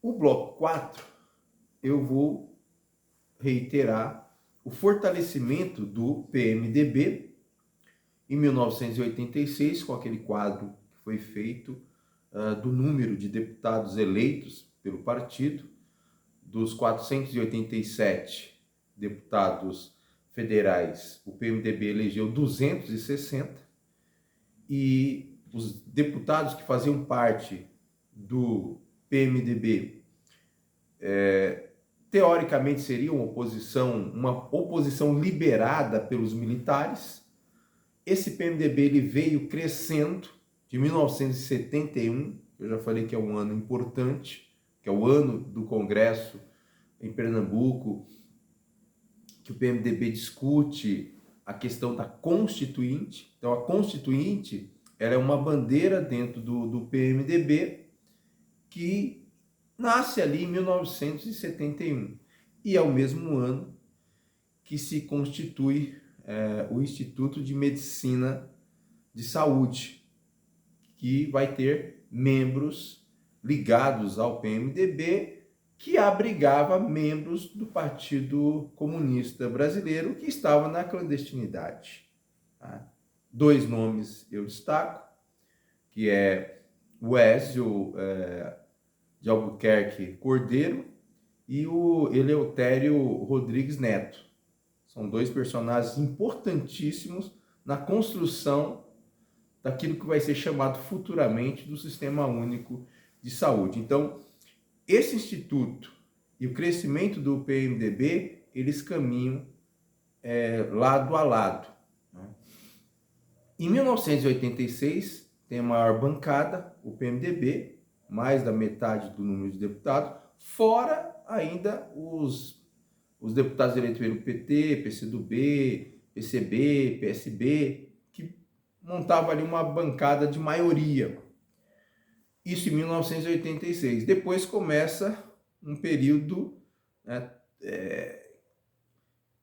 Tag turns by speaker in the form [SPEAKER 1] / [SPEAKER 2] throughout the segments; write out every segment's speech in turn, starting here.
[SPEAKER 1] O bloco 4, eu vou reiterar o fortalecimento do PMDB em 1986, com aquele quadro que foi feito do número de deputados eleitos pelo partido, dos 487 deputados federais, o PMDB elegeu 260, e os deputados que faziam parte do PMDB teoricamente seriam uma oposição liberada pelos militares. Esse PMDB ele veio crescendo de 1971, eu já falei que é um ano importante, que é o ano do Congresso em Pernambuco, que o PMDB discute a questão da Constituinte. Então, a Constituinte ela é uma bandeira dentro do PMDB que nasce ali em 1971. E é o mesmo ano que se constitui o Instituto de Medicina de Saúde, que vai ter membros ligados ao PMDB, que abrigava membros do Partido Comunista Brasileiro que estava na clandestinidade. Tá? 2 nomes eu destaco, que é o Ézio de Albuquerque Cordeiro e o Eleutério Rodrigues Neto. São 2 personagens importantíssimos na construção daquilo que vai ser chamado futuramente do Sistema Único de Saúde. Então, esse instituto e o crescimento do PMDB, eles caminham lado a lado. Né? Em 1986, tem a maior bancada, o PMDB, mais da metade do número de deputados, fora ainda os deputados eleitos pelo PT, PCdoB, PCB, PSB, que montavam ali uma bancada de maioria. Isso em 1986. Depois começa um período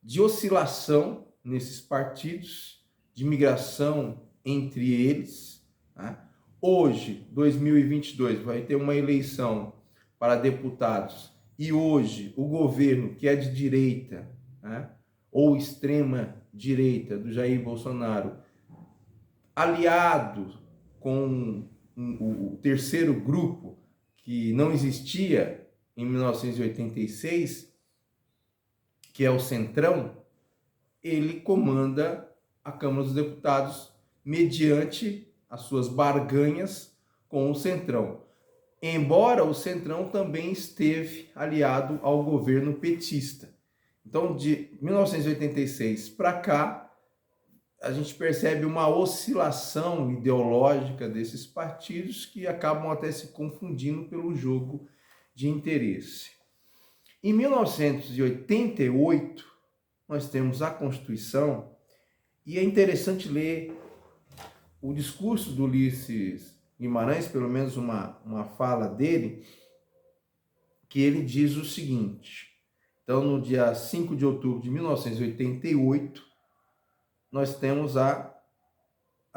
[SPEAKER 1] de oscilação nesses partidos, de migração entre eles. Né? Hoje, 2022, vai ter uma eleição para deputados e hoje o governo, que é de direita, né, ou extrema direita do Jair Bolsonaro, aliado com o terceiro grupo que não existia em 1986, que é o Centrão, ele comanda a Câmara dos Deputados mediante as suas barganhas com o Centrão. Embora o Centrão também esteve aliado ao governo petista. Então, de 1986 para cá, a gente percebe uma oscilação ideológica desses partidos que acabam até se confundindo pelo jogo de interesse. Em 1988, nós temos a Constituição, e é interessante ler o discurso do Ulisses Guimarães, pelo menos uma fala dele, que ele diz o seguinte. Então, no dia 5 de outubro de 1988, nós temos a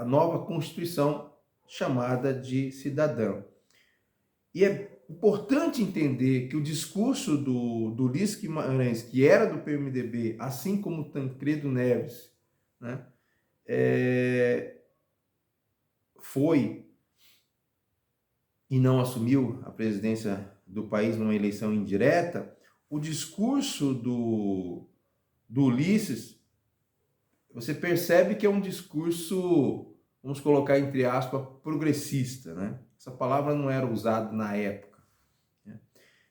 [SPEAKER 1] nova Constituição chamada de Cidadã. E é importante entender que o discurso do Ulisses Guimarães, que era do PMDB, assim como Tancredo Neves, né, foi e não assumiu a presidência do país numa eleição indireta, o discurso do Ulisses, você percebe que é um discurso, vamos colocar entre aspas, progressista, né? Essa palavra não era usada na época. Né?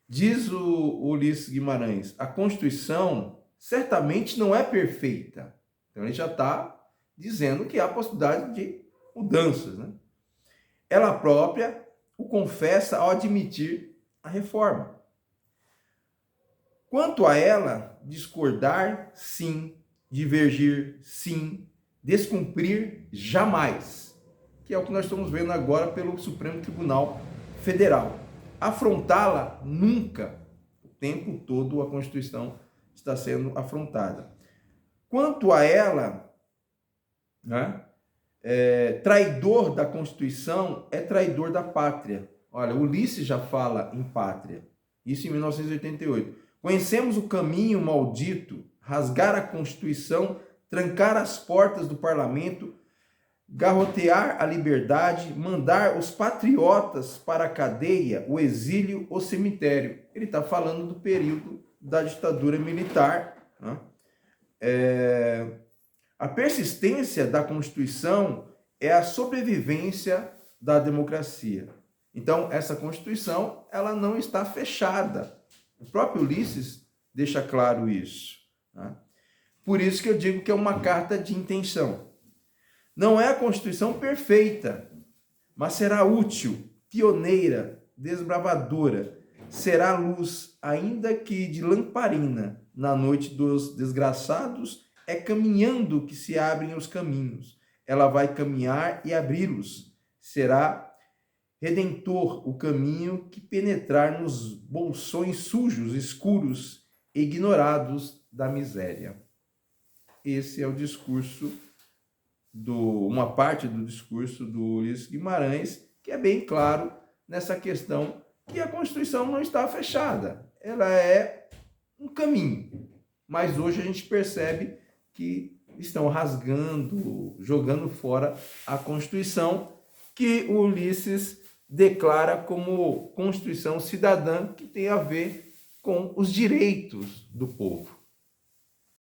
[SPEAKER 1] Diz o Ulisses Guimarães, a Constituição certamente não é perfeita. Então ele já está dizendo que há possibilidade de mudanças, né? Ela própria o confessa ao admitir a reforma. Quanto a ela, discordar, sim. Divergir, sim. Descumprir, jamais. Que é o que nós estamos vendo agora pelo Supremo Tribunal Federal. Afrontá-la, nunca. O tempo todo a Constituição está sendo afrontada. Quanto a ela, né, traidor da Constituição é traidor da pátria. Olha, Ulisses já fala em pátria. Isso em 1988. Conhecemos o caminho maldito, rasgar a Constituição, trancar as portas do parlamento, garrotear a liberdade, mandar os patriotas para a cadeia, o exílio, o cemitério. Ele está falando do período da ditadura militar, né? A persistência da Constituição é a sobrevivência da democracia. Então, essa Constituição, ela não está fechada. O próprio Ulisses deixa claro isso, né? Por isso que eu digo que é uma carta de intenção. Não é a Constituição perfeita, mas será útil, pioneira, desbravadora. Será luz, ainda que de lamparina, na noite dos desgraçados. É caminhando que se abrem os caminhos. Ela vai caminhar e abri-los. Será redentor o caminho que penetrar nos bolsões sujos, escuros e ignorados da miséria. Esse é o discurso uma parte do discurso do Ulisses Guimarães, que é bem claro nessa questão que a Constituição não está fechada. Ela é um caminho. Mas hoje a gente percebe que estão rasgando, jogando fora a Constituição, que o Ulisses declara como Constituição cidadã, que tem a ver com os direitos do povo.